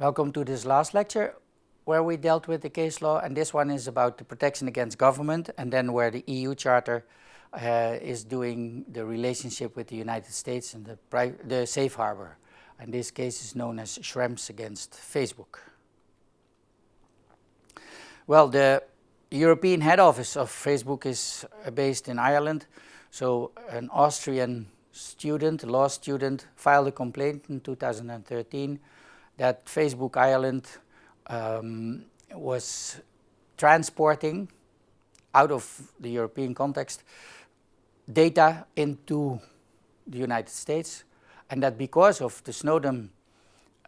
Welcome to this last lecture where we dealt with the case law, and this one is about the protection against government, and then where the EU Charter is doing the relationship with the United States and the safe harbor. And this case is known as Schrems against Facebook. Well, the European head office of Facebook is based in Ireland, so an Austrian student, a law student, filed a complaint in 2013 that Facebook Ireland was transporting, out of the European context, data into the United States, and that because of the Snowden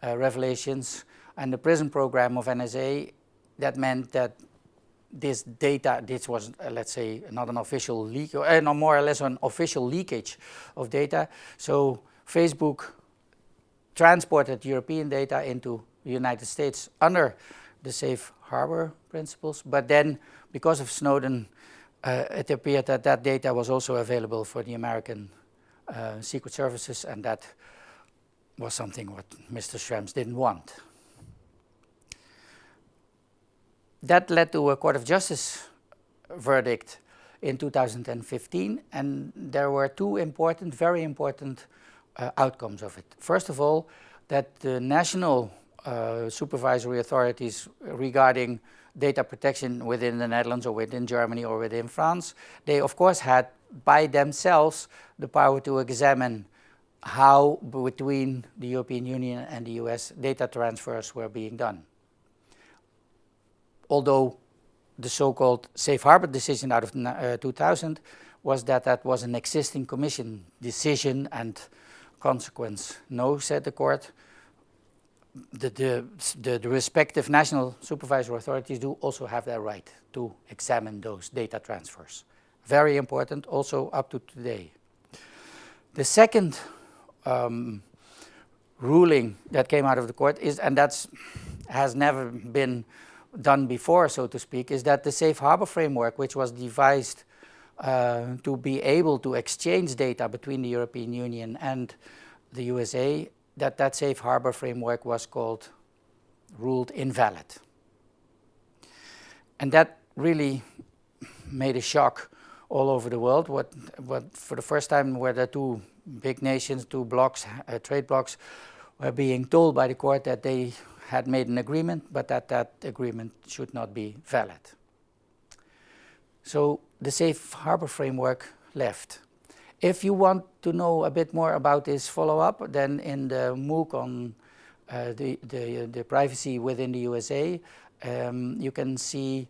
revelations and the prison program of NSA, that meant that this data, this was, let's say, not an official leak, or no, more or less an official leakage of data. So Facebook transported European data into the United States under the safe harbor principles, but then because of Snowden, it appeared that that data was also available for the American secret services, and that was something what Mr. Schrems didn't want. That led to a Court of Justice verdict in 2015, and there were two important, very important outcomes of it. First of all, that the national supervisory authorities regarding data protection within the Netherlands or within Germany or within France, they of course had by themselves the power to examine how between the European Union and the US data transfers were being done. Although the so-called safe harbor decision out of 2000 was that that was an existing commission decision, and consequence, no, said the court, the respective national supervisory authorities do also have that right to examine those data transfers. Very important, also up to today. The second ruling that came out of the court is, and that's has never been done before, so to speak, is that the safe harbor framework, which was devised to be able to exchange data between the European Union and the USA, that safe harbor framework was ruled invalid. And that really made a shock all over the world. What for the first time where the two big nations, two blocs, trade blocs, were being told by the court that they had made an agreement, but that agreement should not be valid. So the safe harbor framework left. If you want to know a bit more about this follow-up, then in the MOOC on the privacy within the USA, you can see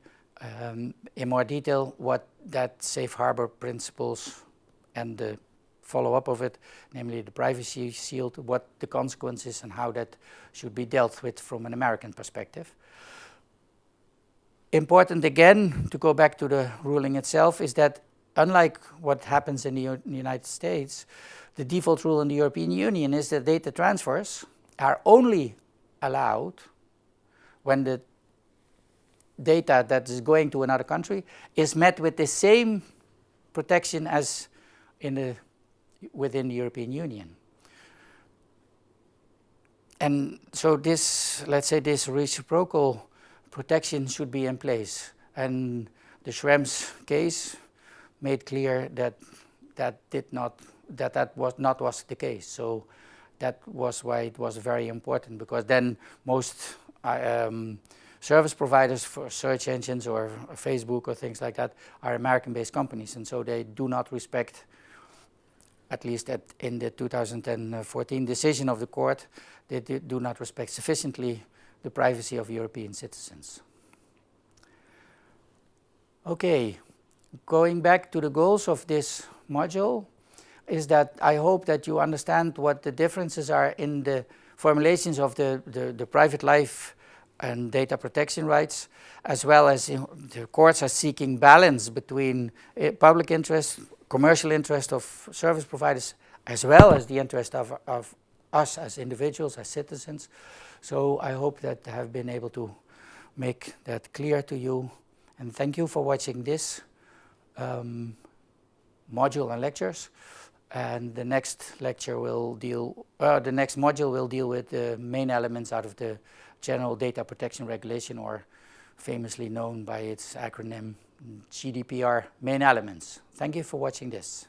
in more detail what that safe harbor principles and the follow-up of it, namely the privacy shield, what the consequences and how that should be dealt with from an American perspective. Important again, to go back to the ruling itself, is that unlike what happens in the United States, the default rule in the European Union is that data transfers are only allowed when the data that is going to another country is met with the same protection as within the European Union. And so this, let's say, this reciprocal protection should be in place. And the Schrems case made clear that that was not the case. So that was why it was very important, because then most service providers for search engines or Facebook or things like that are American-based companies, and so they do not respect, at least in the 2014 decision of the court, they do not respect sufficiently the privacy of European citizens. Okay, going back to the goals of this module, is that I hope that you understand what the differences are in the formulations of the private life and data protection rights, as well as the courts are seeking balance between public interest, commercial interest of service providers, as well as the interest of us as individuals, as citizens. So I hope that I have been able to make that clear to you. And thank you for watching this module and lectures. And the next lecture will the next module will deal with the main elements out of the General Data Protection Regulation, or famously known by its acronym GDPR, main elements. Thank you for watching this.